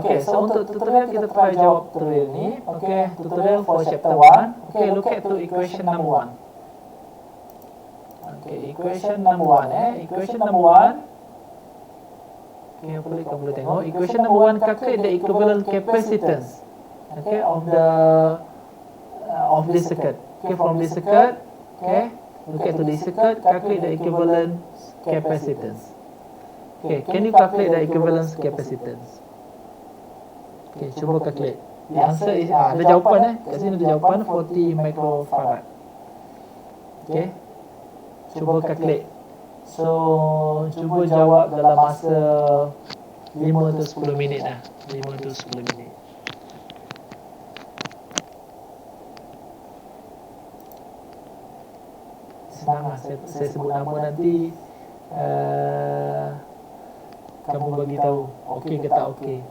Okay, so untuk tutorial kita try jawab tutorial ni. Okay, tutorial for chapter 1. Okay, look at to equation number 1. Okay, equation number 1 Equation number 1. Okay, kamu boleh tengok. Equation number 1 calculate the equivalent capacitance. Okay, of this circuit. Okay, from this circuit. Okay, look at to this circuit. Calculate the equivalent capacitance. Okay, can you calculate the equivalence capacitance? Okay, cuba calculate. The answer is, ada jawapan kat sini ada jawapan 40 microfarad. Okay, cuba calculate. So, cuba jawab dalam masa 5 atau 10 minit dah. 5 atau 10 minit. Senang lah, saya sebut nama nanti. Kamu bagi tahu okey ke tak okey.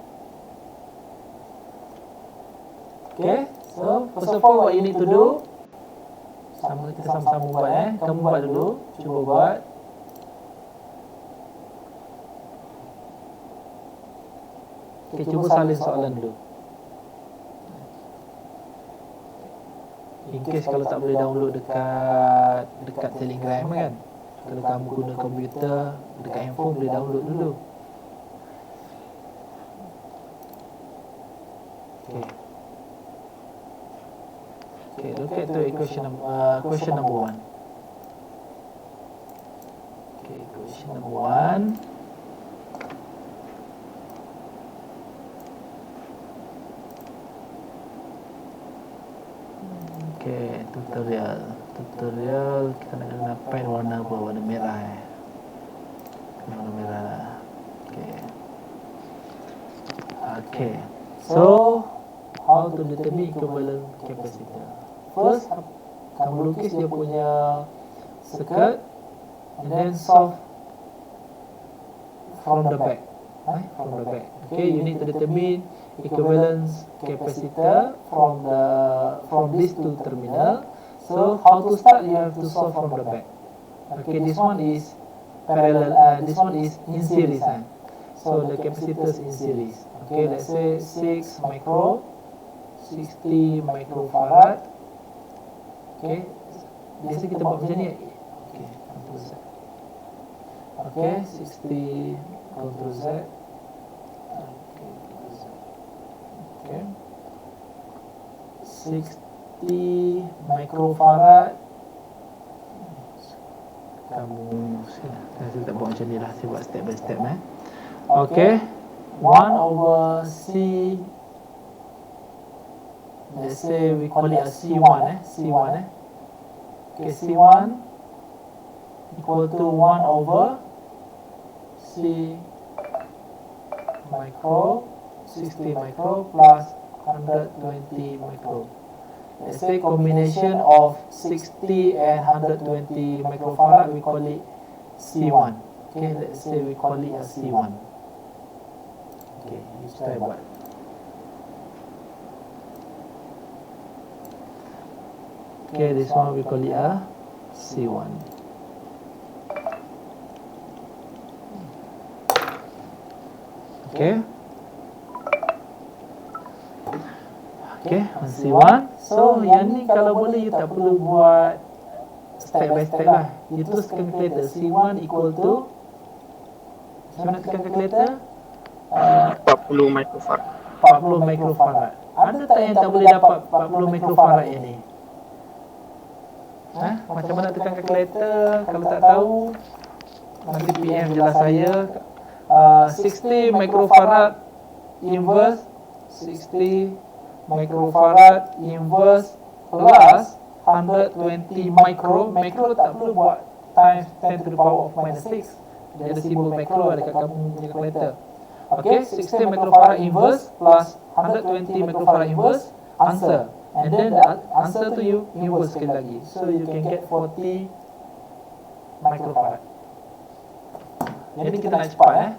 Okay, so first of all what you need to do, kita sama-sama buat Kamu buat dulu, cuba buat. Okay, cuba salin soalan dulu. In case kalau tak boleh download dekat Telegram kan. Kalau kamu guna komputer, dekat handphone boleh download dulu. Okay, look at the question number 1. Okay, question number 1. Okay, tutorial kita nak guna pen warna apa? Warna merah warna merah lah. Okay, so how to determine equivalent capacitor? First, kamu lukis dia punya circuit and then solve from the back. Okay, you need to determine equivalence capacitor from these two terminal. So how to start? You have to solve from the back. Okay, this one is parallel. This one is in series. So the capacitor is in series. Okay, let's say 60 microfarad. Okay, biasa kita buat macam ni. Okay, Ctrl Z. Okay, 60 Ctrl Z. Okay, 60 microfarad. Saya tak buat macam ni lah, saya buat step by step. Okay, 1/C. Let's say we call it a C1. Okay, C1 equal to 1/C micro, 60 micro plus 120 micro. Let's say combination of 60 and 120 microfarad, we call it C1. Okay, let's say we call it a C1. Okay, let's try buat. Okay, this one we call it a C1. Okay. Okay, C1. So, yang ni kalau boleh you tak perlu buat step by step lah. You teruskan calculator. C1 equal to, macam mana tekan calculator? 40 microfarad. 40 microfarad. Ada tak yang tak boleh dapat 40 microfarad yang ni? Macam mana tekan calculator? Kalau tak tahu, nanti PM jelas saya. 60 microfarad inverse, 60 microfarad inverse plus 120 micro. Micro tak perlu buat times 10 to the power of minus 6. Dia ada simbol micro ada kat kamu punya calculator. Okay, 60 microfarad inverse plus 120 microfarad inverse, answer. And then the answer to you inverse sekali lagi. So you can get 40 microfarad. Jadi kita nak cepat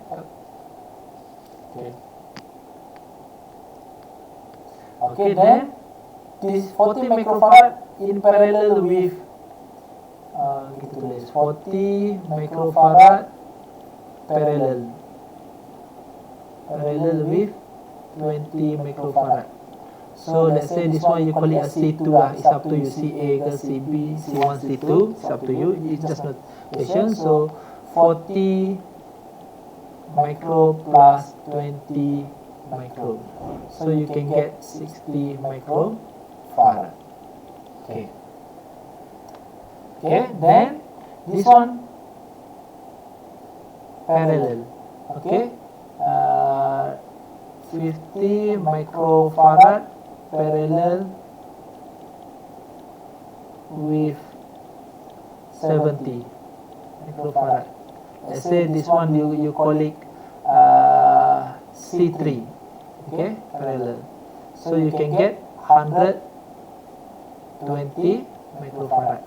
Okay, then this 40 microfarad in parallel with kita tulis 40 microfarad parallel with 20 microfarad. So let's say this one you call it a C2 lah. It's up to you, CA ke CB, C1, C2. It's up to you. It's just notation. So 40 micro plus 20 micro. So you can get 60 microfarad. Okay. Okay. Then this one parallel. Okay. 50 microfarad parallel with 70 microfarad. Let's say this one you call it C3, okay, parallel. So you can get 120 microfarad.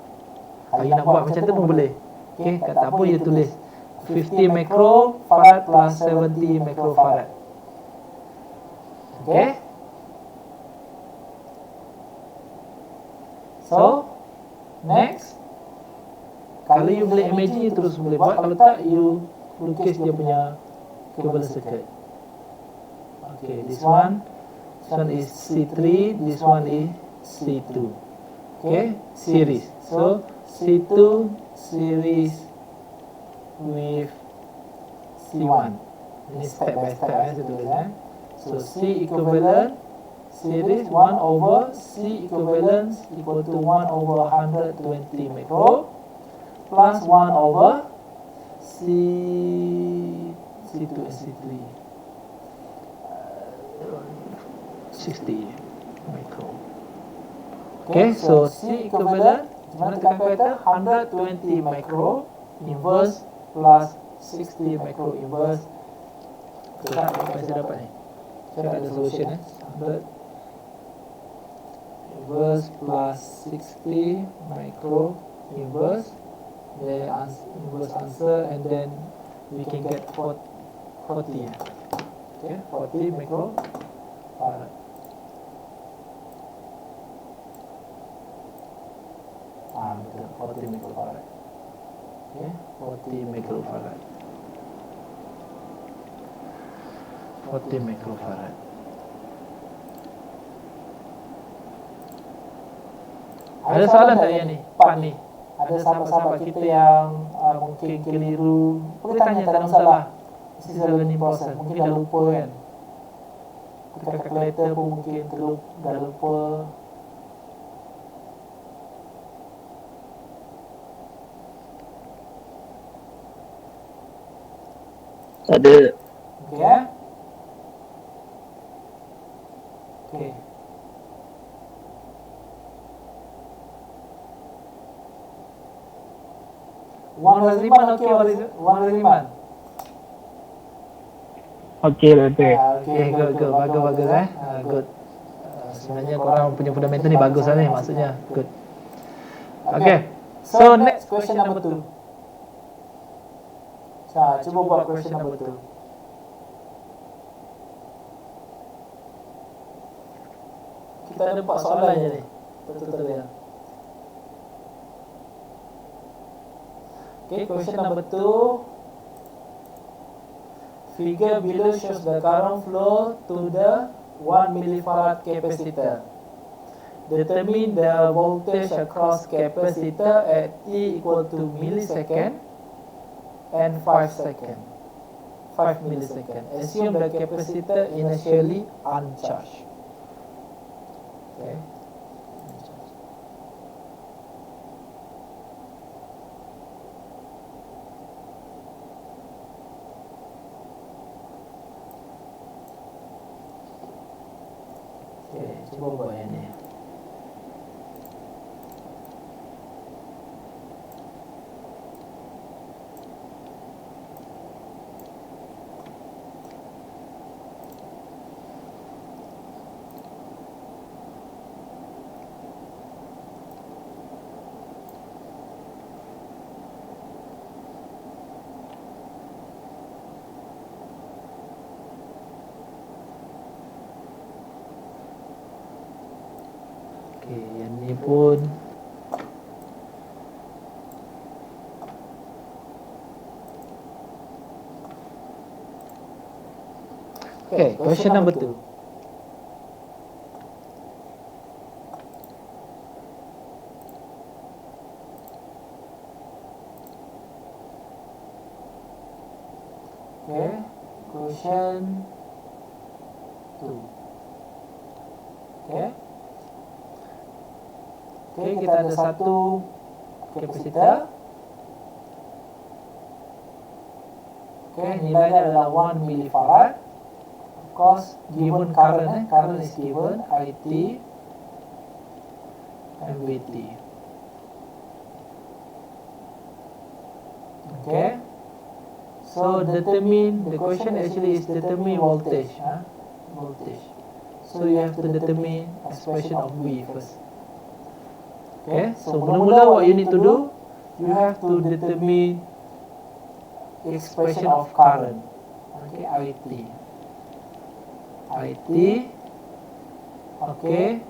Kalau you nak buat macam tu pun boleh. Okay, kata apa you tulis 50 microfarad plus 70 microfarad. Okay. So next, kalau you boleh imagine, you terus boleh buat. Kalau tak, you lukis dia punya equivalent circuit. Okay, this one is C3, this one is C2. Okay, series. So C2 series with C1. Ini step by step saya tulis. So C equivalent series 1 over C equivalent equal to 1 over 120 micro plus 1 over C2 and C3 60 micro. Okay, so C equivalent mana tekan kalkulator 120 micro inverse plus 60 micro inverse. Tak apa saya dapat ni. Saya tak ada solution 100 inverse plus 60 micro inverse, the inverse answer, and then we can get 40. Okay, 40 micro farad. Betul, 40 microfarad. Okay, 40 microfarad. 40 microfarad. Ada soalan tak yang ni? Part ni. Ada sahabat-sahabat kita yang mungkin keliru. Boleh tanya, tak ada masalah. This is a learning process. Mungkin dah lupa kan. Ketika calculator pun mungkin dah lupa. Ada. Okay, ya? Okay. One Raziman, okay, one Raziman. Okey lah tu. Okay, good. Bagus. Good. Sebenarnya korang punya fundamental ni bagus lah ni, maksudnya. Good. Okay. So next question number 2. Cuba buat question number 2. Kita ada 4 soalan je ni. Betul-betul ya. Okay, question number 2. Figure below shows the current flow to the 1 millifarad capacitor. Determine the voltage across capacitor at t equal to millisecond and 5 second. 5 millisecond. Assume the capacitor initially uncharged. Okay. Cuba buat yang ni. Okey, yang ni pun okay, question number 2. expression 2. Okay. Okay, kita ada satu kapasitor. Okay, nilainya adalah 1 millifarad. Of course, given current, current is given, IT and VT. Okay. So determine, the question actually is determine voltage. Voltage. So you have to determine expression of V first. Okay, so mula-mula what you need to do, you have to determine expression of current. Okay, IT. IT. Okay,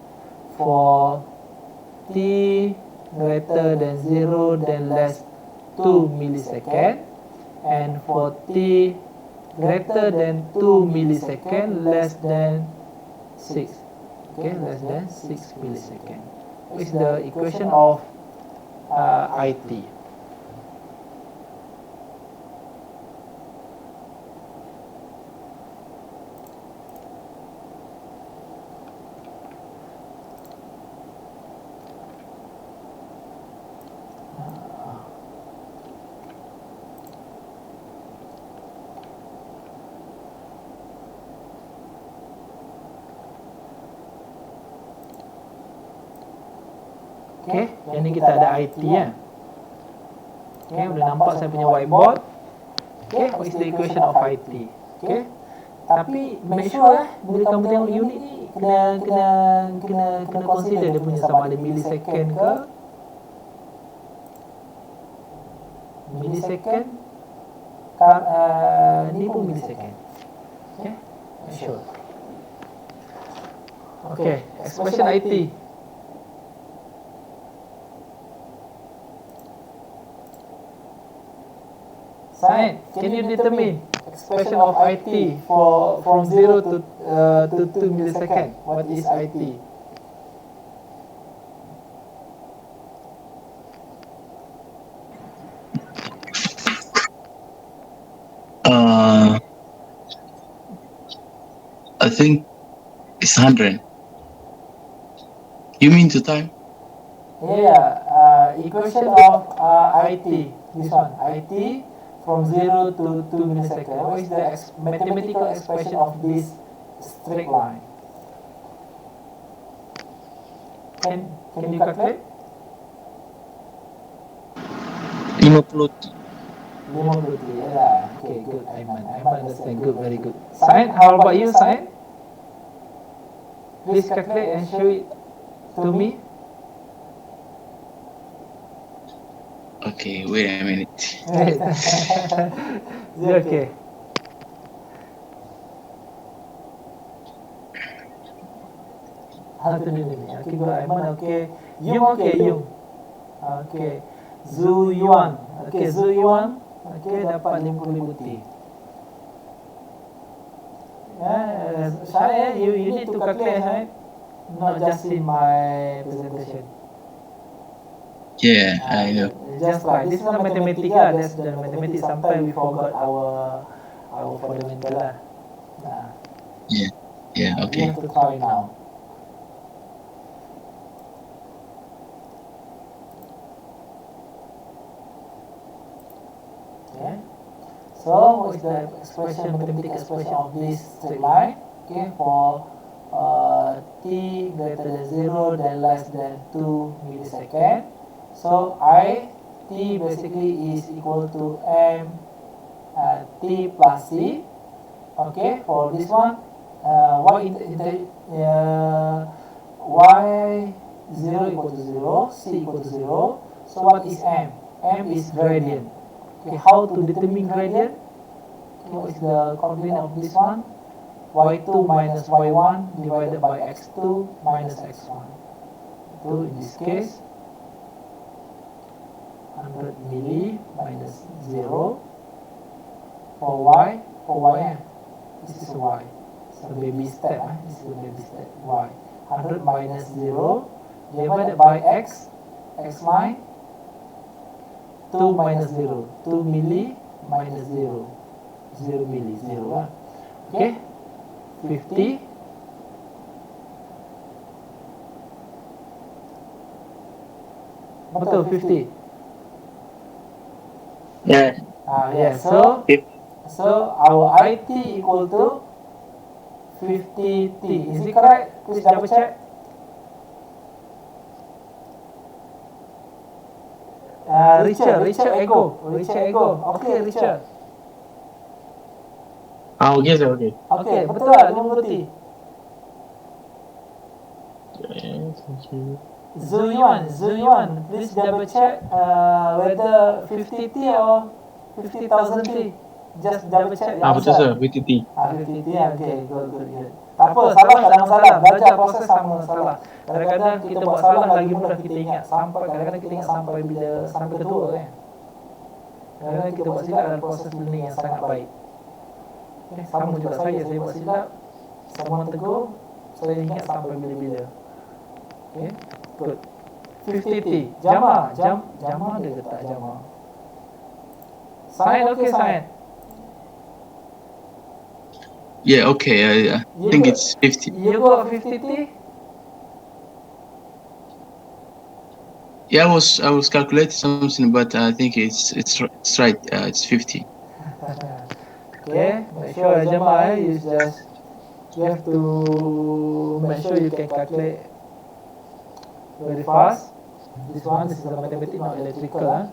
for T greater than 0 then less 2 millisecond, and for T greater than 2 millisecond less than 6. Okay, less than 6 millisecond. Is the equation of IT. Okay, yang ni kita ada IT ya. Okay, boleh nampak saya punya whiteboard. Okay, what is the equation of IT? Okay, tapi make sure bila kamu tengok unit ni kena consider dia punya sama ada millisecond ke millisecond ni pun millisecond. Okay, make sure. Okay, expression IT. Said, can you determine expression of IT from 0 to 2 millisecond? What is IT? I think it's 100. You mean to time? Yeah, equation of IT. This one, IT from 0 to 2 millisecond. What is the mathematical expression of this straight line? Can you calculate? 50. 50, yeah. Okay, good, Aiman. Aiman understand. Good, very good. Said, how about you, Said? Please calculate and show it to me. Okay, wait a minute. Okay. How to do it? Okay, good, Aiman. Okay. Yung, okay, Yung. Okay. Zu Yuan. Okay, Zu Yuan. Okay, dapat 50,000 T. Saya, you need to calculate, right? Not just in my presentation. Yeah, I know. Just try. This is not Mathematica. That's the mathematics. Sometimes we forgot our fundamental lah. Yeah, You okay. have to try now. Okay. So what is the expression, mathematical expression of this straight line? Okay, for t greater than 0 then less than 2 millisecond. So I t basically is equal to m t plus c. Okay, for this one, y 0 equal to 0, c equal to 0. So what is m? M is gradient. Okay, how to determine gradient? Okay, what is the coordinate of this one? Y2 minus y1 divided by x2 minus x1. So in this case, 100 milli minus 0 for y, this is y. So baby step, this is a baby step, y. 100 minus 0 divided by x line, 2 minus 0, 2 milli minus 0, 0 milli, 0. Okay, 50. Betul, 50. Yes. Yes, so Fif- our IT equal to 50T. Is it correct? Please double check. Richard Ego. Okay, Richard. Okay, sir. Okay. Okay, betul tak 50T? Yes, okay. Zuyuan, please double check whether 50T or 50,000T. Just double check. Betul sir, VTT. 50T, okay, good. Tak apa, salah tak ada masalah. Belajar proses sama salah. Kadang-kadang kita buat salah lagi mudah kita ingat. Kadang-kadang kita ingat sampai ketua kan. Kadang-kadang kita buat silap dalam proses learning yang sangat baik. Okay, sama juga saya buat silap. Someone tegur, saya ingat sampai bila-bila. Okay, good. 50T. Jama ada ke tak jama? Sign, okay, sign. Yeah, okay. I think it's 50. You got 50T? Yeah, I was calculating something, but I think it's right. It's 50. Okay, make sure Jama, you have to make sure you can calculate very fast. This is a mathematics, not electrical.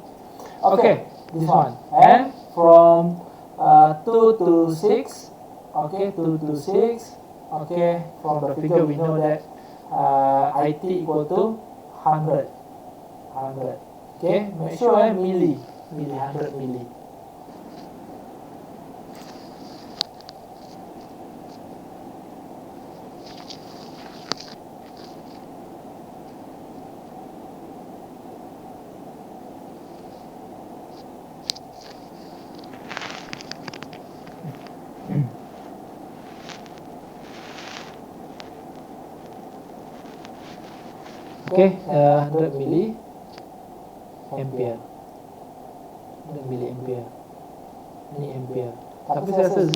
Okay, this one. And from 2 to 6. Okay, 2 to 6. Okay, from the figure we know that IT equal to 100. Okay, make sure milli 100 milli. Okay, 100 milli ampere. 100 milli ampere. Ini ampere. Tapi saya rasa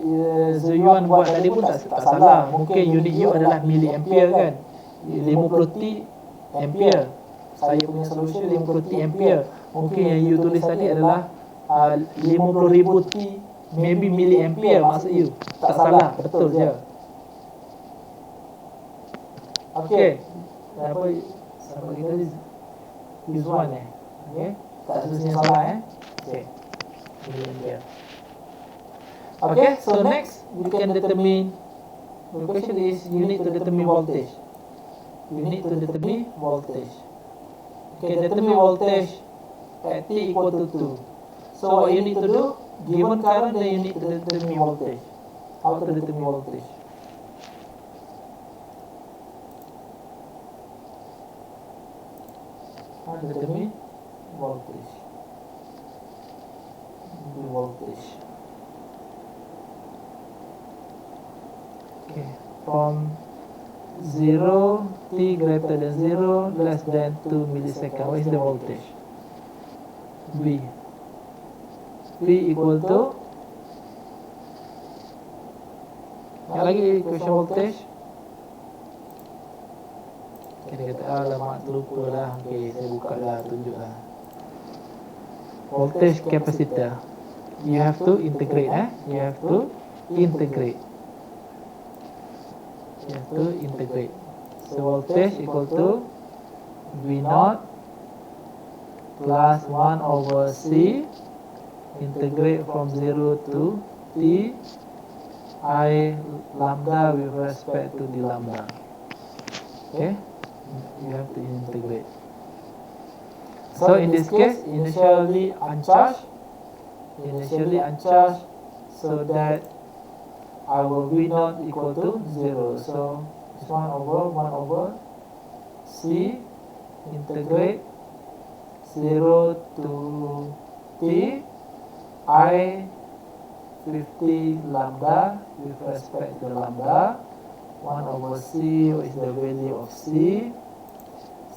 Zuyuan buat tadi pun tak salah. Mungkin unit U adalah milli ampere kan. 50T ampere. Saya punya solution 50T ampere. Mungkin yang you tulis tadi adalah 50,000 T, maybe milli ampere maksud you. Tak salah, betul je. Okay. Apa kita use one okay, tak seterusnya salah okay, okay, so next we can determine, the question is you need to determine voltage. Okay, determine voltage at T equal to 2. So what you need to do, given current, then you need to determine voltage. How to determine voltage? Determine voltage. Okay, from 0, T greater than 0, less than 2 millisecond. What is the voltage? V equal to, yang lagi equation voltage. Dia kata, alamak terlupa lah. Okay, saya buka lah, tunjuk lah. Voltage capacitor. You have to integrate. You have to integrate. So voltage equal to V0 plus 1 over C, integrate from 0 to T, I lambda with respect to d lambda. Okay, you have to integrate. So in this case, initially uncharged, so that our V0 equal to 0. So it's 1 over C, integrate 0 to T, I 50 lambda with respect to lambda, 1 over C. What is the value of C?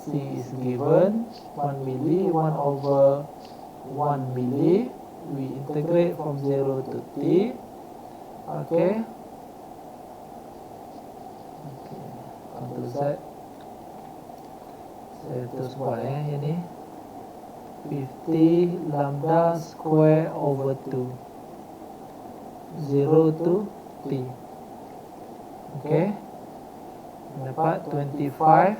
C is given 1 milli, 1 over 1 milli. We integrate from 0 to T. Okay, Z. Saya terus buat yang ni. 50 lambda square over 2. 0 to T. Okay. Dapat 25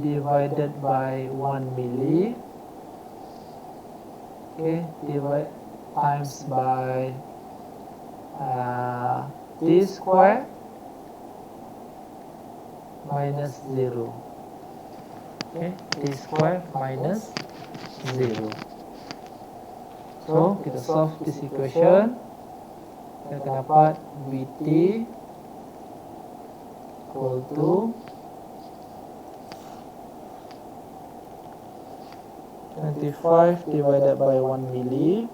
divided by 1 milli. Okay, divide times by T square minus 0. Okay, T square minus 0. So, kita solve this equation. Kita akan dapat Vt equal to 25 divided by 1 milli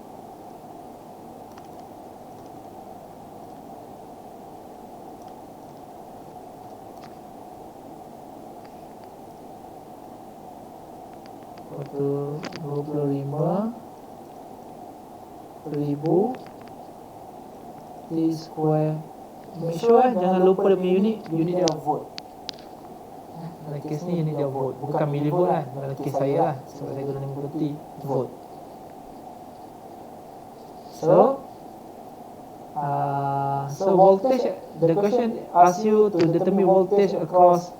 itu 25,000 T square. Make sure jangan lupa dia punya unit dia volt. Dalam kes ni unit dia volt, bukan millivolt kan. Dalam kes saya lah, sebab saya guna 50 T volt. So voltage, the question asks you to determine voltage across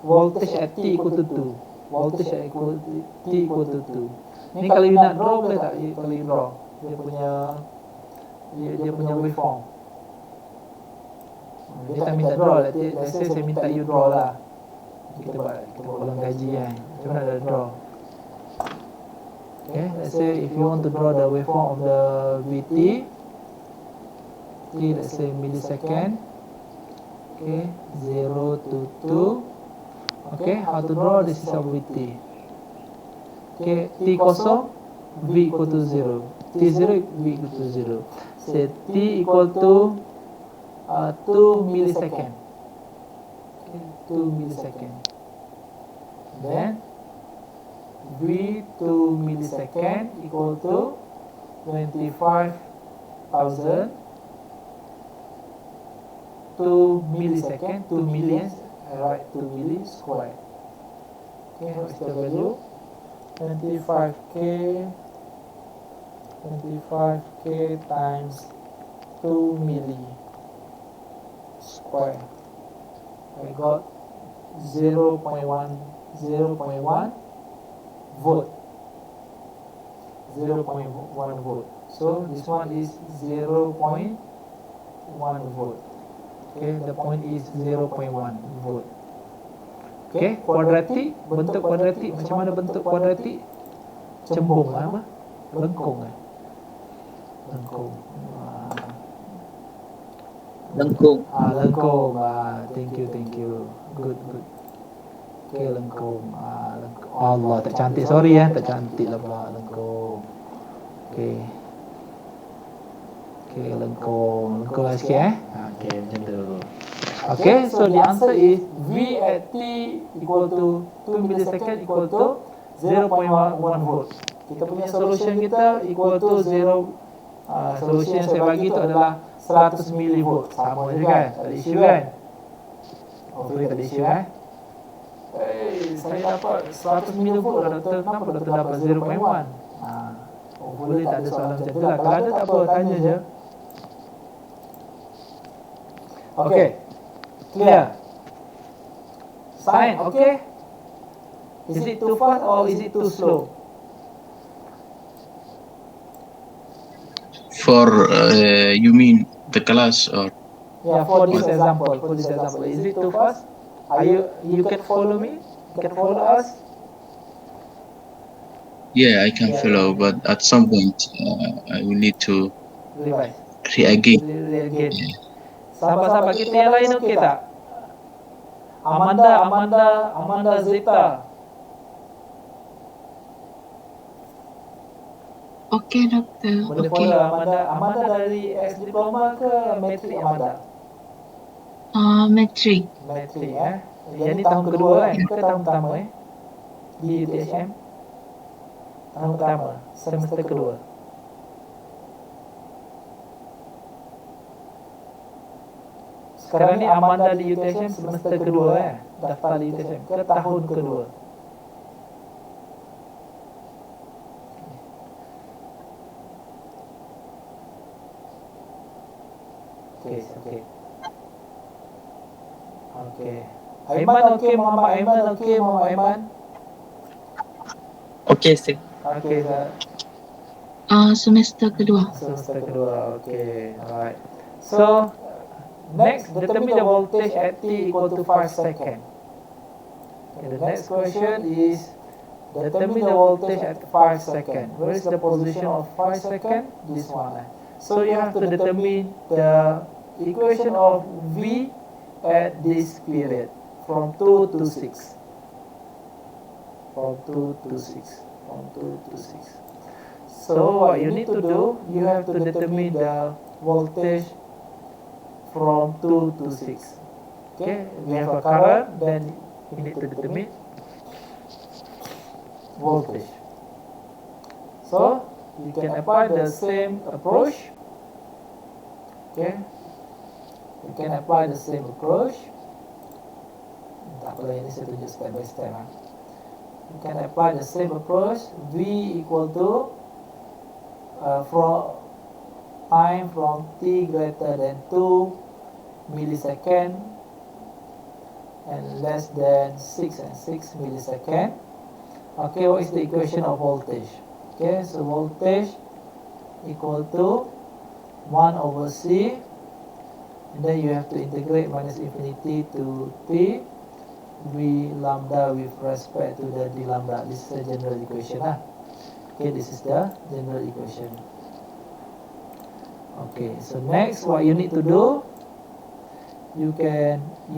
voltage at T equal to 2. Voltage at T equal to 2. Ni kalau you nak draw boleh tak? Kalau you draw dia punya waveform. Dia tak minta draw, let's say saya minta you draw lah. Kita buat ulang kaji kan. Macam mana nak draw? Okay, let's say if you want to draw the waveform of the Vt, okay, let's say millisecond. Okay, 0 to 2. Okay, how to draw this is of Vt. Okay, T kosong, V equal to 0. T0, V equal to 0. Say T equal to 2 millisecond. Okay, 2 millisecond. Then V 2 millisecond equal to 25,000 2 millisecond, 2 millions, I write 2 milli square. Okay, what's the value? 25k times 2 milli square. I got 0.1 volt. 0.1 volt. So this one is 0.1 volt. Okay, the point is 0.1 volt. Okay, kuadratik, bentuk kuadratik. Macam mana bentuk kuadratik? Cembung apa? Lengkung Lengkung. Lengkung. Lengkung. Thank you. Good. Okay, lengkung. Allah, tak cantik. Sorry tak cantik lah pula lengkung. Okay, lengkung lah sikit Okay, macam tu. Okay, so the answer is V at T equal to 2 millisecond equal to 0.1 volt. Kita punya solution kita equal to 0. Solution yang saya bagi tu adalah 100 millivolt. Sama je kan? Tak ada isu kan? Hopefully tak ada isu saya dapat 100 millivolt dah doktor. Kenapa doktor dapat 0.1? Hopefully tak ada soalan macam tu lah. Kalau ada tak apa, tanya je. Okay, clear. Sign, okay? Is it too fast or is it too slow? For you mean the class or? Yeah, for this example. Is it too fast? You can follow me? You can follow us? Yeah, I can follow, but at some point I will need to Revise. again. Sahabat-sahabat kita yang lain okey tak? Amanda Zeta. Okey doktor. Boleh follow Amanda dari ex diploma ke matrik Amanda? Matrik. Matrik Yang ni tahun kedua kan? Ke tahun pertama di UTHM? Tahun pertama, semester kedua. Sekarang ni Amanda di UTSM semester kedua daftar di UTSM ke tahun kedua. Okey. Okey. Aiman okey, Muhammad Aiman okey, Muhammad Aiman. Okay, sir. Okey, Zat. Semester kedua. Semester kedua. Okay, alright. So, next, determine the voltage at T equal to 5 seconds. Okay, the next question is, determine the voltage at 5 seconds. Where is the position of 5 seconds? This one. So, you have to determine the equation of V at this period, from 2 to 6. From 2 to 6. So what you need to do, you have to determine the voltage from 2 to 6. Okay, we have a current, then you need to determine voltage. So you can apply the same approach. Okay, you can apply the same approach. Tak apa, ini saya tunjuk step by step. You can apply the same approach. V equal to from time from t greater than 2 millisecond and less than 6 and 6 millisecond. Okay, what is the equation of voltage? Okay, so voltage equal to 1 over C, and then you have to integrate minus infinity to t V lambda with respect to the d lambda. This is a general equation. Okay, this is the general equation. Okay, so next what you need to do, you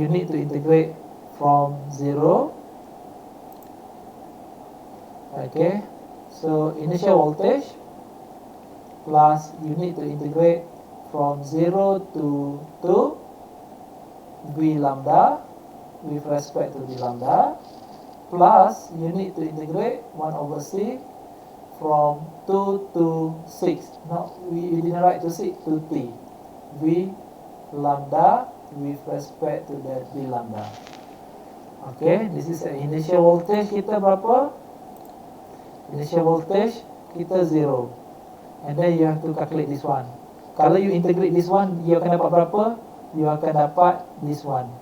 need to integrate from 0. Okay, so initial voltage plus you need to integrate from 0 to 2 V lambda with respect to d lambda, plus you need to integrate 1 over C from 2 to 6. No, we didn't write to 6, to t. V lambda with respect to the d lambda. Okay, this is the initial voltage kita berapa? Initial voltage kita 0. And then you have to calculate this one. Kalau you integrate this one, you akan dapat berapa? You akan dapat this one.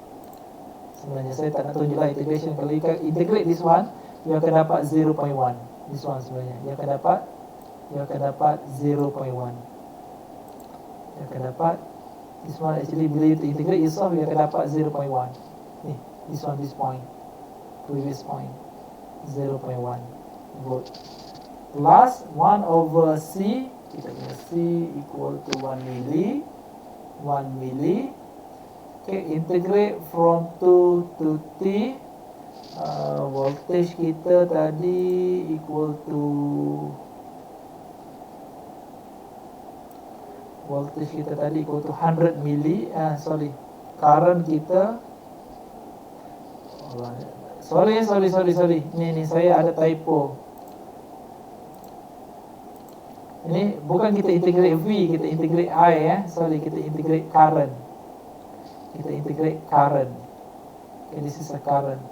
Sebenarnya saya tak nak tunjuklah integration. Kalau you integrate this one, you akan dapat 0.1. This one sebenarnya. You akan dapat 0.1. You akan dapat this one actually bila you integrate you solve, you akan dapat 0.1. Ni, this one, this point. Previous point. 0.1 volt. Plus 1 over C. Kita punya C equal to 1 milli. 1 milli. Okay, integrate from 2 to T. Voltage kita tadi equal to voltage kita tadi equal to 100 milli. Current kita sorry. Ni saya ada typo. Ini bukan kita integrate V, kita integrate I kita integrate current. Okay, this is a current.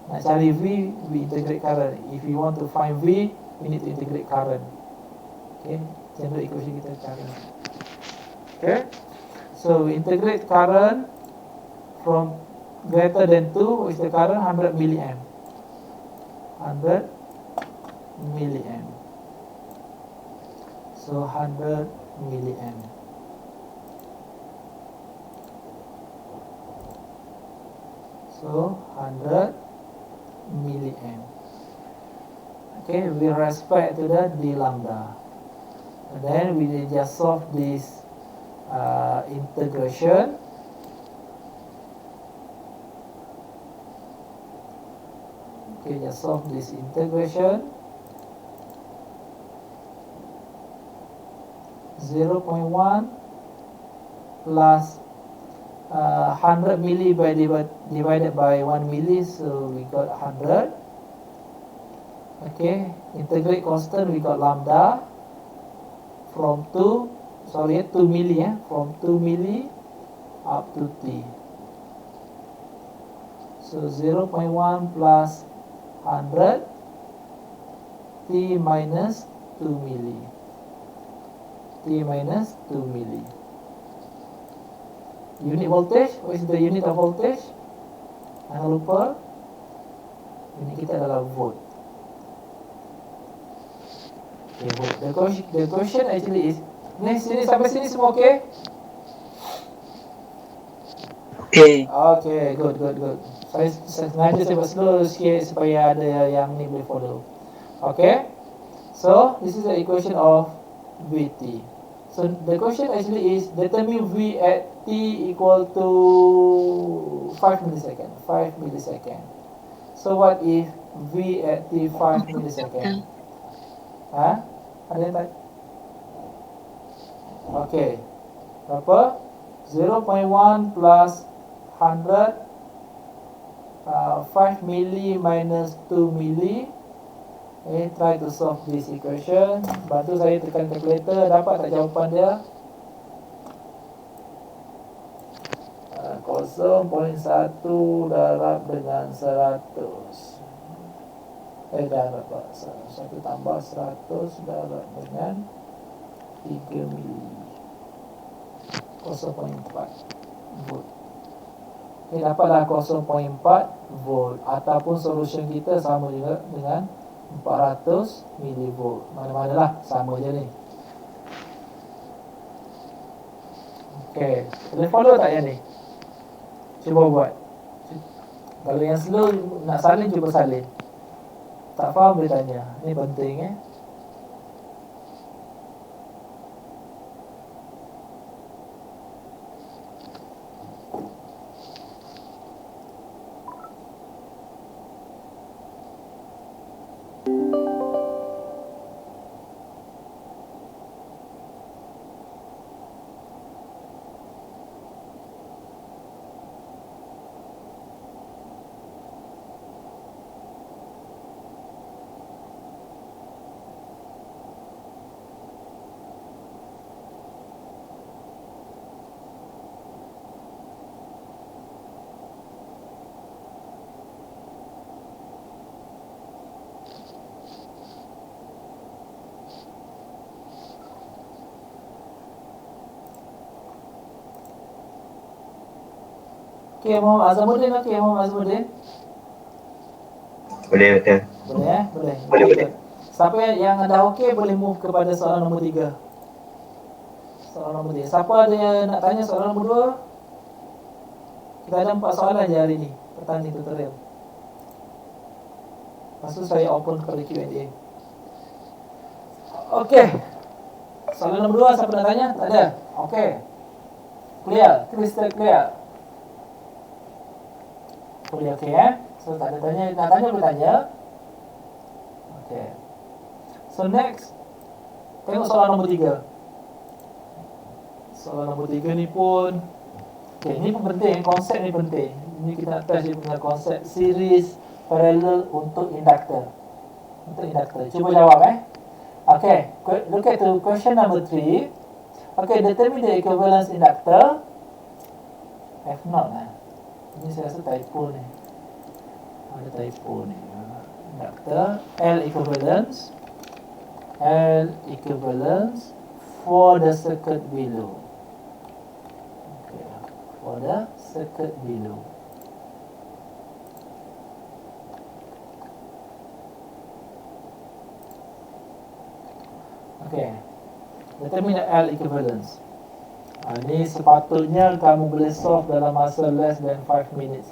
Nak cari V, we integrate current. If you want to find V, we need to integrate current. Okay, general equation kita current. Okay, so we integrate current from greater than 2. What is the current? 100 milliamp. 100 milliamp. So 100 milliamp. So 100 milliamp. Okay, with respect to the d lambda. And then we just solve this integration. Okay, just solve this integration. 0.1 plus 100 milli divided by 1 milli, so we got 100. Okay, integrate constant, we got lambda from 2 milli, from 2 milli up to t. So 0.1 plus 100 T minus 2 milli. T minus 2 milli. Unit voltage, what is the unit of voltage? Jangan lupa, unit kita adalah volt. Okay, volt. The question actually is, sini sampai sini semua okay? Okay. Okay, good. Saya sengaja saya buat slow sikit supaya ada yang ni boleh follow. Okay, so this is the equation of Vt. So the question actually is determine V at t equal to 5 millisecond. 5 millisecond. So what if V at t 5 millisecond? Ha? Ada yang tak? Okay. Berapa? 0.1 plus 100 5 milli minus 2 milli. Okay, try to solve this equation. Bantu saya tekan calculator. Dapat tak jawapan dia? 0.1 darab dengan 100. Dah dapat 1 tambah 100 darab dengan 3 mili. 0.4 volt. Dapatlah 0.4 volt. Ataupun solution kita sama juga dengan 400 milivolt. Mana-mana lah, sama je ni. Okay, boleh follow tak yang ni? Cuba buat. Kalau yang slow nak salin, cuba salin. Tak faham boleh tanya. Ni penting Okay, Muhammad Azamuddin. Okay, Muhammad Azamuddin. Boleh betul. Boleh Boleh. Boleh. Siapa yang dah okey boleh move kepada soalan nombor 3. Soalan nombor 3. Siapa ada yang nak tanya soalan nombor 2? Kita ada 4 soalan je hari ni. Pertanyaan tutorial. Lepas tu saya open kepada Q&A. Okey. Soalan nombor 2 siapa nak tanya? Tak ada. Okey. Clear. Crystal clear. Boleh okey So tak ada tanya. Nak tanya boleh tanya. Okey. So next, tengok soalan nombor 3. Soalan nombor 3 ni pun ni pun penting, konsep ni penting. Ini kita nak touch dia punya konsep series parallel untuk induktor. Cuba jawab Okay, look at the question number 3. Okay, determine the equivalence inductor. F0 Ini saya rasa typo ni. Ada typo ni. Inductor L equivalence for the circuit below. Okay, for the circuit below. Okay, determine L equivalence. Ini sepatutnya kamu boleh solve dalam masa less than 5 minutes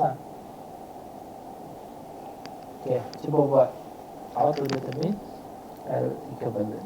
Okay, cuba buat. How to determine L equivalent.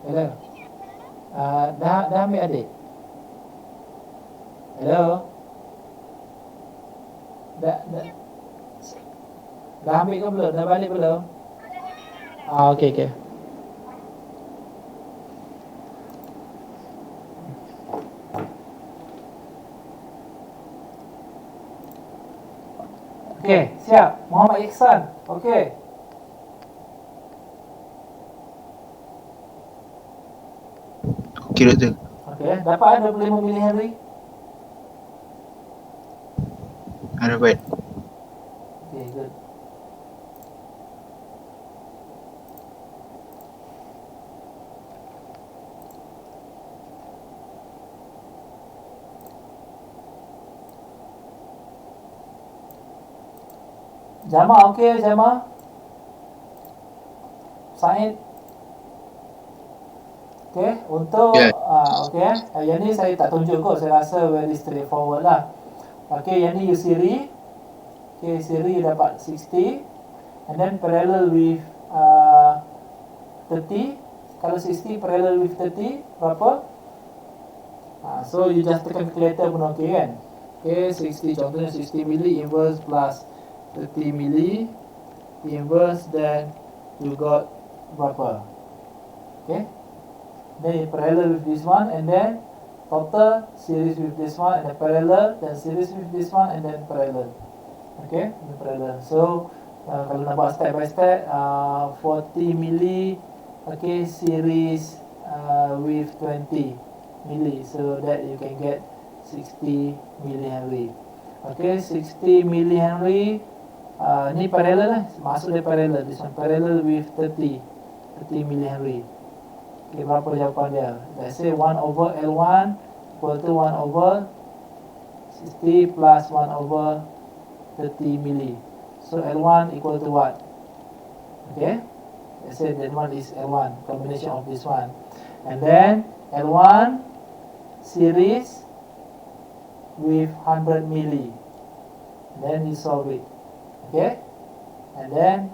Hello. Dah ambil adik? Hello? Dah ambil ke belum? Dah balik belum? Okey. Okey, siap. Muhammad Ihsan. Okey. Okay, Doktor. Okey, dapat 25 mili Dapat. Okey, good. Jama, okey Jama? Said? Okey, untuk Yeah. okey, yang ni saya tak tunjuk kot, saya rasa very straightforward lah. Okey, yang ni you Siri. Okey, Siri you dapat 60 and then parallel with 30. Kalau 60 parallel with 30 berapa? So you just tekan calculator pun okey kan? Okey, 60 contohnya 60 mili inverse plus 30 mili inverse, then you got berapa? Okay, then you parallel with this one and then total series with this one and then parallel, then series with this one and then parallel. Okay, then parallel. So kalau nak buat step by step, 40 mili, okay, series with 20 mili, so that you can get 60 millihenry. Okay, 60 millihenry. Ni parallel lah, masuk dia parallel. This one parallel with 30 millihenry. Okay, berapa jawapan dia? Let's say 1 over L1 equal to 1 over 60 plus 1 over 30 milli. So L1 equal to what? Okay, let's say that one is L1, combination of this one. And then L1 series with 100 milli. Then you solve it. Okay, and then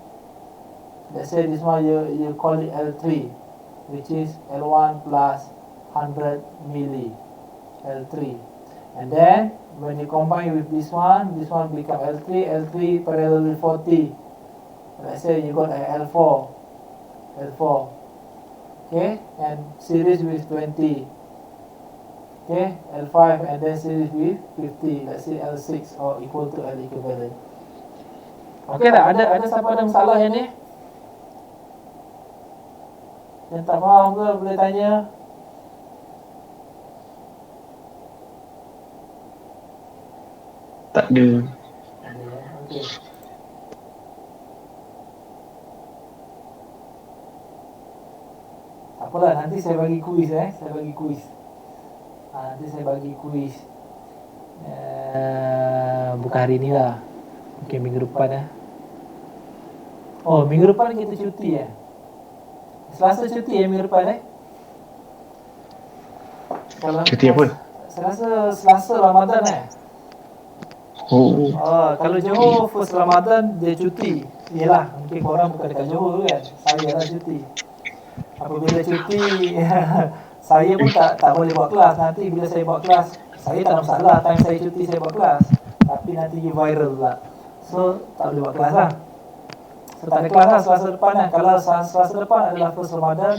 let's say this one you call it L3, which is L1 plus 100 milli, L3. And then when you combine with this one become L3 parallel with 40. Let's say you got a L4. Okay, and series with 20. Okay, L5 and then series with 50. Let's say L6 or equal to L equivalent. Okey tak? Ada siapa ada masalah yang ni? Yang tak faham ke boleh tanya? Tak ada. Ada ya. Okey. Tak apalah, nanti saya bagi kuis Saya bagi kuis. Nanti saya bagi kuis. Bukan hari ni lah. Mungkin minggu depan Oh, minggu depan kita cuti Selasa cuti minggu depan Kalau Cuti apa? Saya rasa Selasa Ramadan Oh. Kalau Johor first Ramadan dia cuti. Yelah, mungkin korang bukan dekat Johor kan. Saya lah cuti. Apabila cuti saya pun tak boleh buat kelas. Nanti bila saya buat kelas, saya tak ada masalah. Time saya cuti saya buat kelas. Tapi nanti viral pula. So tak boleh buat kelas lah. So tak ada kelas lah Selasa depan Kalau Selasa depan adalah first Ramadan,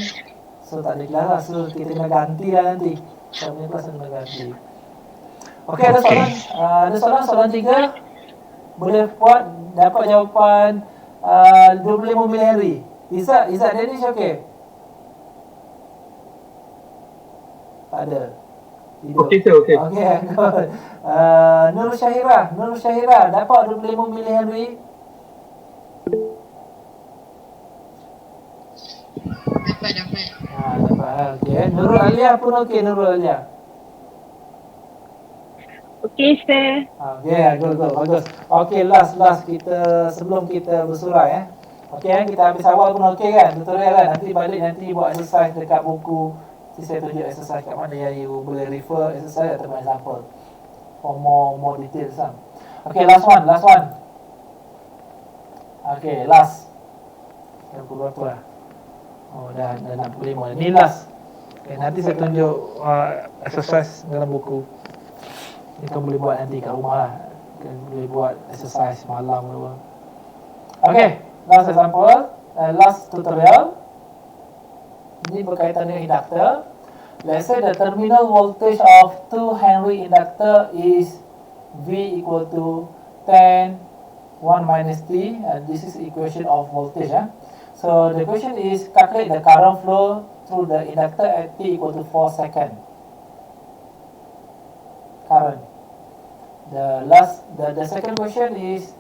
so tak ada kelas lah. So kita kena ganti lah nanti. Kita punya kelas kena ganti. Okey, ada soalan? Ada soalan 3. Boleh buat dapat jawapan 25 milihenry. Izzat Danish okey? Tak ada. Tidur. Okey. Okey, good. Nurul Syahira dapat 25 milihenry. Dapat. Dapat. Okey. Nurul Alia pun okey, Nurul Alia. Okey, sir. Okay, good, bagus. Okay, last kita sebelum kita bersurai Okay, kita habis awal pun okay kan, tutorial kan. Nanti balik buat exercise dekat buku. Nanti saya tunjuk exercise kat mana yang you boleh refer exercise atau example for more details lah. Okay, last one. Okay, last. Yang berapa lah? Oh, dah 65. Ni last Okay, nanti saya tunjuk exercise dalam buku. Ni kau boleh buat nanti kat rumah lah. Kau boleh buat exercise malam ke apa. Okay, last example, last tutorial. Ini berkaitan dengan inductor. Let's say the terminal voltage of 2 Henry inductor is V equal to 10, 1 minus T, and this is equation of voltage. So the question is calculate the current flow through the inductor at T equal to 4 seconds. Current. The second question is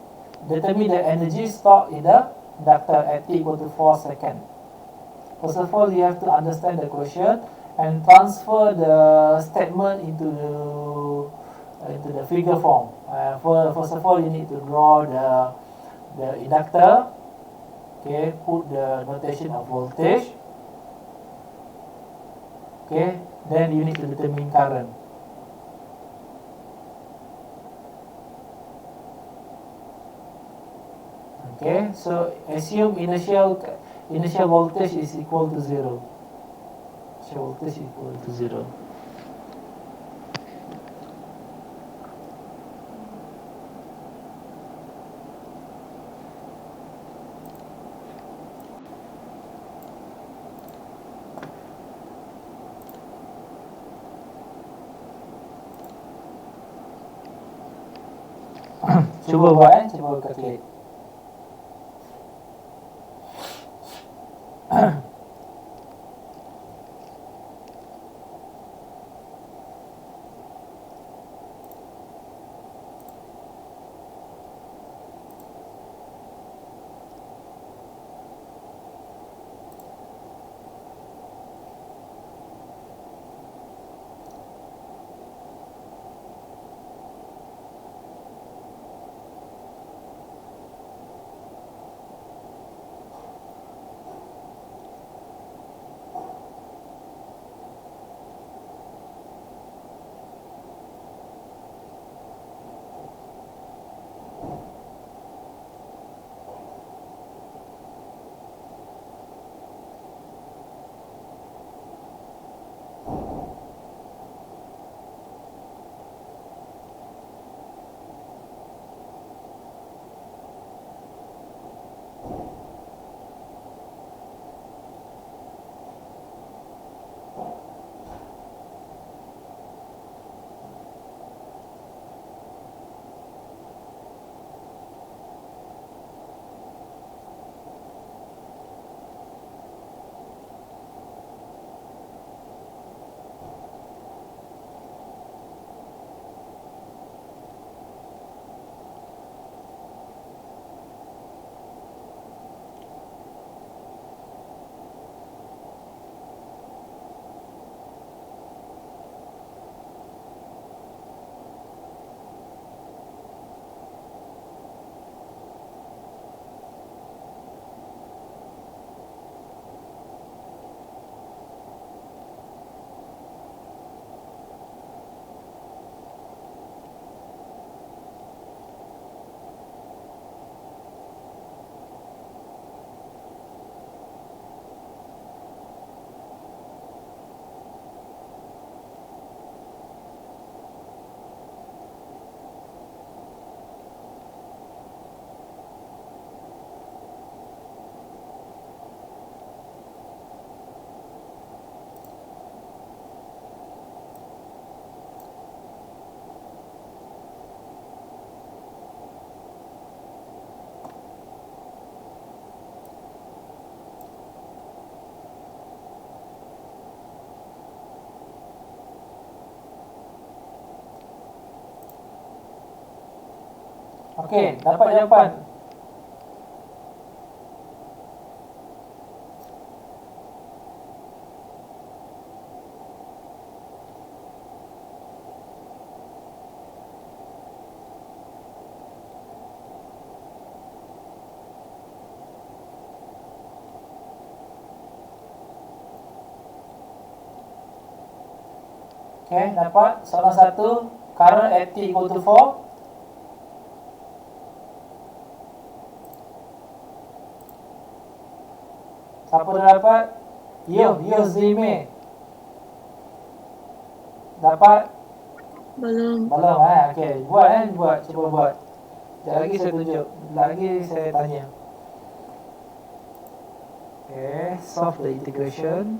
determine the energy stored in the inductor at T equal to 4 seconds. First of all, you have to understand the question and transfer the statement into the figure form. First of all, you need to draw the inductor. Okay, put the notation of voltage. Okay, then you need to determine current. Okay, so assume initial voltage is equal to 0. Initial voltage is equal to 0. Cuba buat, cuba calculate. Okey, dapat jawapan. Okey, dapat soalan 1, current at T equal to 4. Siapa dah dapat? Yo Zime. Dapat? Belum. Belum okey. Buat, cuba buat. Sekejap lagi saya tunjuk. Lagi saya tanya. Okay, solve the integration.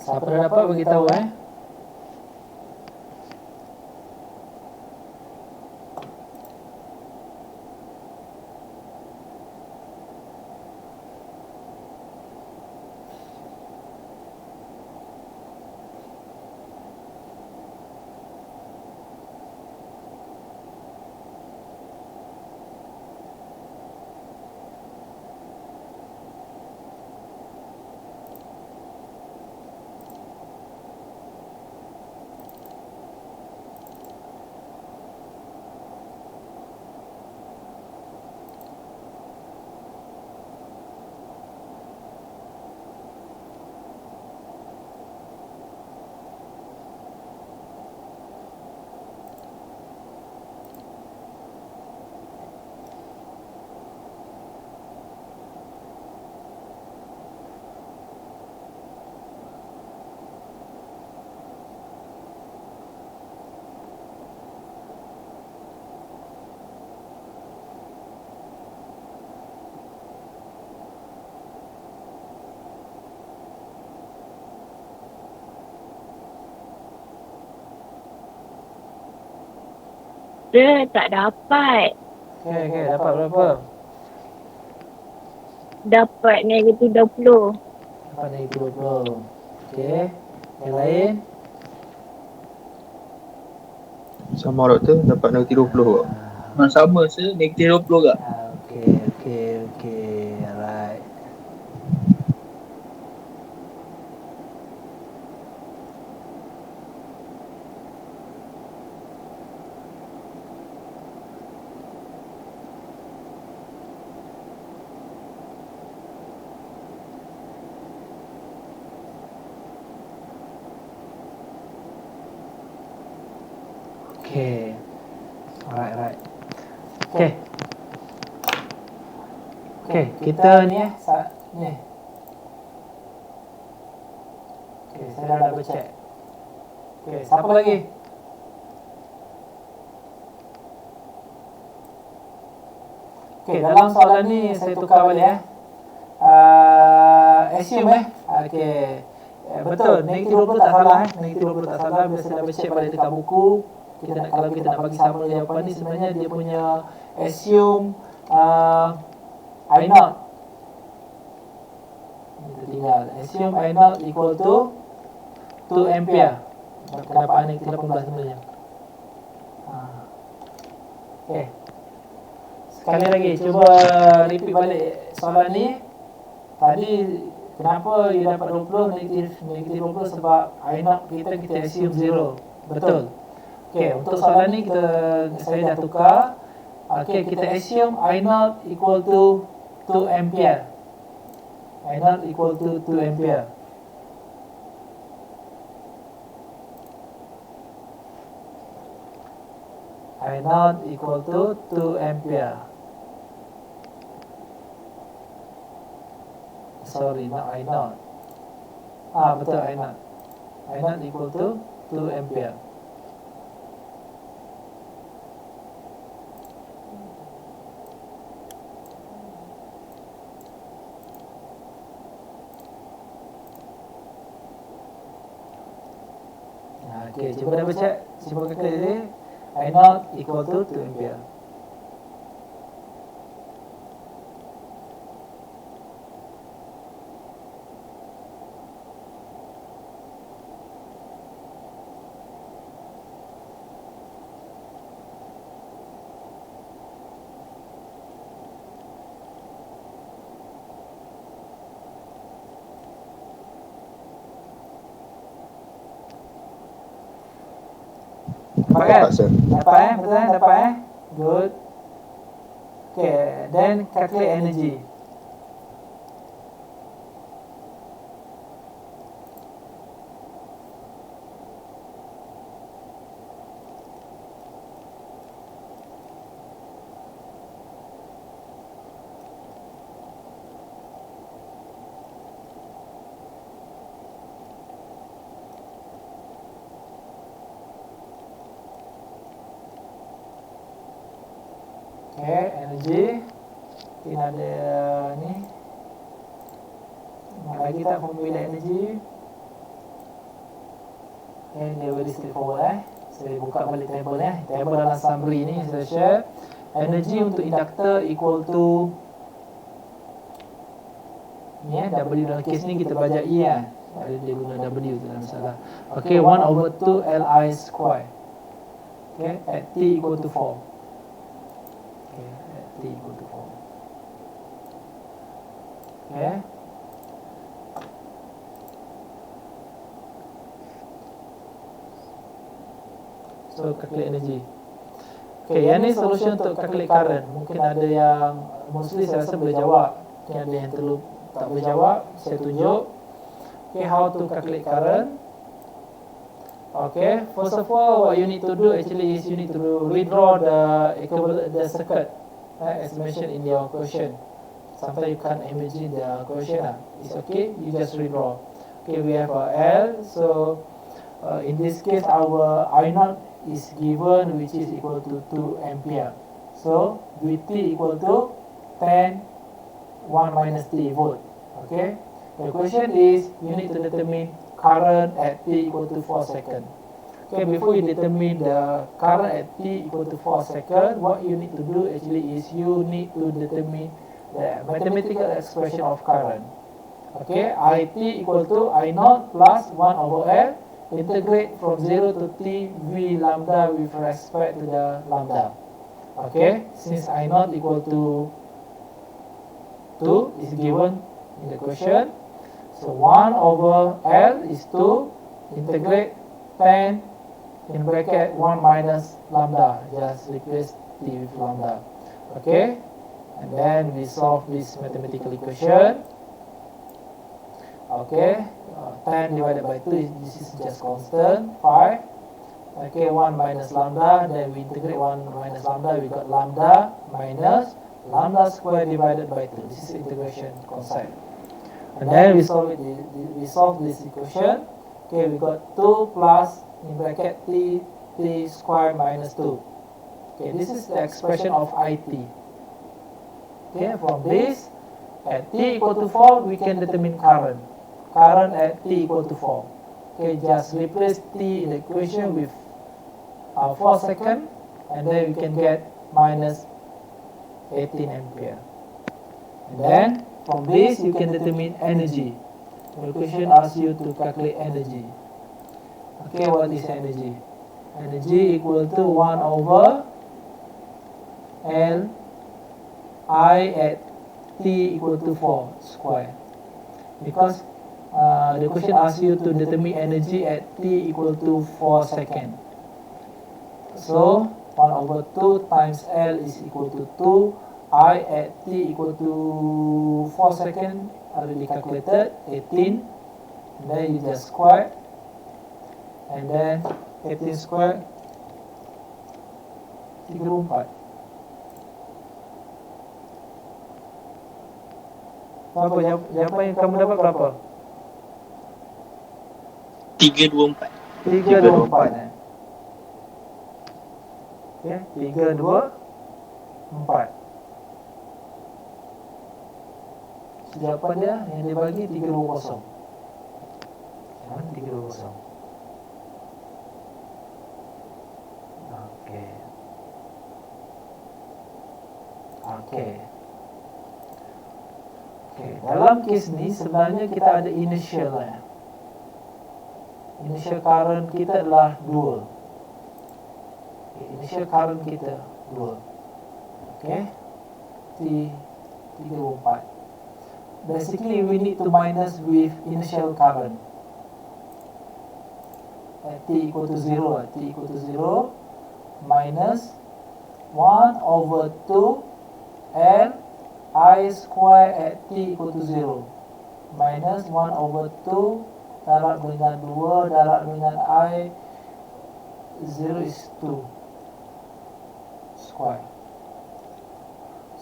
Siapa dah dapat beritahu Dia tak dapat. Okey, dapat berapa? Dapat negatif 20. Dapat negatif 20. Okey. Yang lain? Sama doktor dapat negatif 20 kok. Sama se negatif 20 kak. Okey. Okay. Alright. Okay. Okay, kita ni ni. Okay, saya dah double check. Okay, siapa lagi? Okay, dalam soalan ni saya tukar balik assume Okay. Betul, negatif 20 tak salah Negatif 20 tak salah. Biasa double check balik dekat buku. Kalau kita nak bagi sama jawapan ni, sebenarnya dia punya assume I naught. Kita tinggal assume I naught equal to 2 ampere. Kenapa negatif 18 sebenarnya? Okay. Sekali lagi, cuba repeat balik soalan ni. Tadi kenapa dia dapat 20 negatif 20 sebab I naught kita assume 0. Betul. Okay, untuk soalan ni saya dah tukar. Okay, kita assume I naught equal to 2 ampere. I naught equal to 2 ampere. I naught equal to 2 ampere. Sorry, not I naught. Betul, I naught. I naught equal to 2 ampere. Okay, cuba double check. Cuba kata dia I naught equal to 2 ampere. Dapat kan? Dapat, sir. Dapat betul dapat Good. Okay, then calculate energy. Okay, energy. Kita ada ni. Lagi tak formula energy. Okay, dia very straightforward Saya buka balik table Table dalam summary ni saya share. Energy untuk inductor equal to ni W dalam case ni kita belajar E dia guna W tu dalam masalah. Okay, 1/2 Li square. Okay, at T equal to 4. Okay, at T equal to 4. Okay. So, calculate energy. Okay, yang ni solution untuk calculate current. Mungkin ada yang, mostly saya rasa boleh jawab. Mungkin ada yang tak boleh jawab, saya tunjuk. Okay, how to calculate current. Okay, first of all, what you need to do actually is you need to redraw the circuit, as mentioned in your question. Sometimes you can't imagine the question. It's okay, you just redraw. Okay, we have a L, so in this case our I0 is given, which is equal to 2 ampere. So Vt equal to 10 1 minus t volt. Okay, the question is you need to determine current at t equal to 4 seconds. Okay, before you determine the current at t equal to 4 seconds, what you need to do actually is you need to determine the mathematical expression of current. Okay, It equal to I0 plus 1 over L, integrate from 0 to t v lambda with respect to the lambda. Okay, since I0 equal to 2 is given in the question, so 1 over L is 2, integrate 10 in bracket 1 minus lambda, just replace t with lambda. Okay, and then we solve this mathematical equation. Okay, 10 divided by 2, this is just constant, 5. Okay, 1 minus lambda, then we integrate 1 minus lambda, we got lambda minus lambda square divided by 2. This is integration concept. And then we solve this equation. Okay, we got 2 plus in bracket t square minus 2. Okay, this is the expression of IT. Okay, from this, at t equal to 4, we can determine current. Current at t equal to 4. Okay, just replace t in the equation with 4 seconds, and then we can get minus 18 ampere. And then from this you can determine energy. The question asks you to calculate energy. Okay, what is energy? Energy equal to 1 over L I at t equal to 4 square. Because the question asks you to determine energy at t equal to 4 seconds. So 1 over 2 times L is equal to 2. I at t equal to 4 seconds already calculated, 18. And then you just square. And then 18 square 34. Berapa jawapan yang kamu dapat berapa? 324. 324. Okay, 3, 2, 4. Jawapan dia yang dia bagi 320. Jangan 320. Okey. Okey. Okey, dalam kes ni sebenarnya kita ada initial lah. Initial current kita adalah 2. Initial current kita 2. Okay, T34. Basically we need to minus with initial current at T equal to 0. T equal to 0 minus 1 over 2 L I square at T equal to 0 minus 1 over 2 darab dengan 2 darab dengan I 0 is 2 square.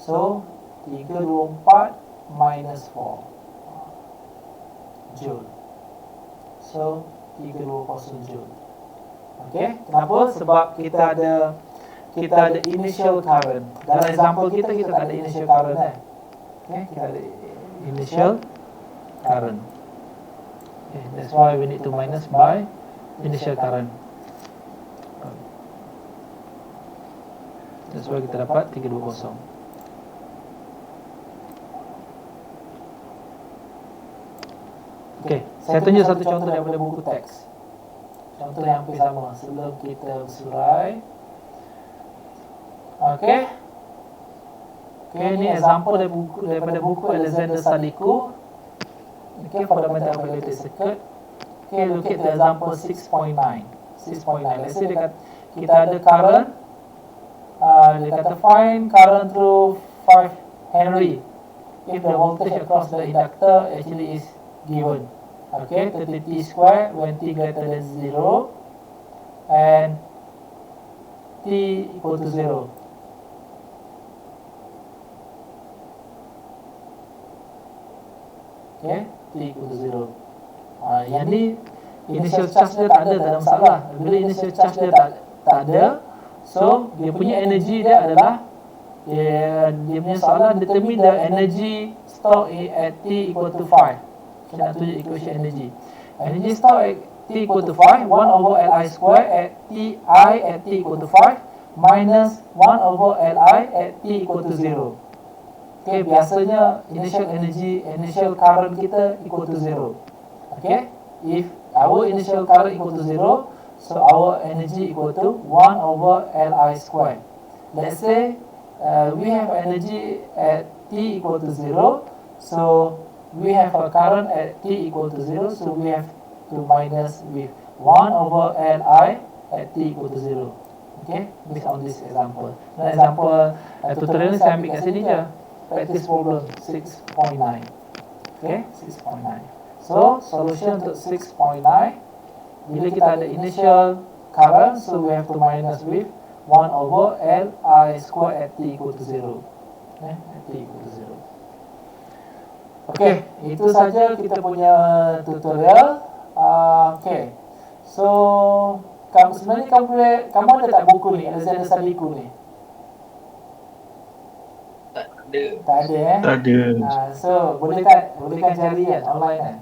So 324 minus 4 joule. So 320 joule. Okay, kenapa? Sebab kita ada initial current. Dalam example kita tak ada initial current Okay, kita ada initial current. Okay, that's why we need to minus by initial current. That's why kita dapat 320. Okay, saya tunjuk satu contoh daripada buku teks. Contoh yang hampir sama sebelum kita bersurai. Okay. Okay, ini example daripada buku Alexander Saliku. Okay, fundamental of electric circuit. Okay, look at the example 6.9. 6.9. Let's say kita ada current. Dia kata find current through 5 Henry if the voltage across the inductor actually is given. Okay, 30t square when t greater than 0 and t equal to 0. Okay, t equal to 0. Yang ni initial charge dia tak ada, tak ada masalah. Bila initial charge dia tak ada, so dia punya energy dia adalah dia punya soalan determine the energy stored at t equal to 5. Kita nak tunjuk equation energy. Energy stored at t equal to 5, 1 over Li square at t equal to 5 minus 1 over Li at t equal to 0. Okay, biasanya initial current kita equal to 0. Okay, if our initial current equal to 0, so our energy equal to 1 over Li square. Let's say we have energy at t equal to 0, so we have a current at t equal to 0, so we have to minus with 1 over Li at t equal to 0. Okay, based on this example. Nah, example tutorial ni saya ambil kat sini je. Practice problem 6.9. Okay, 6.9. So, solution untuk 6.9, bila kita ada initial current, so we have to minus with 1 over Li square at t equal to 0. At t equal to 0. Okay, itu saja kita punya tutorial. Okay, so sebenarnya kamu ada tak buku ni, Alexander Sadiku ni? Tak ada Tak ada. So boleh kan cari kan online kan?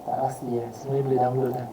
Tak pasti sebenarnya boleh download kan.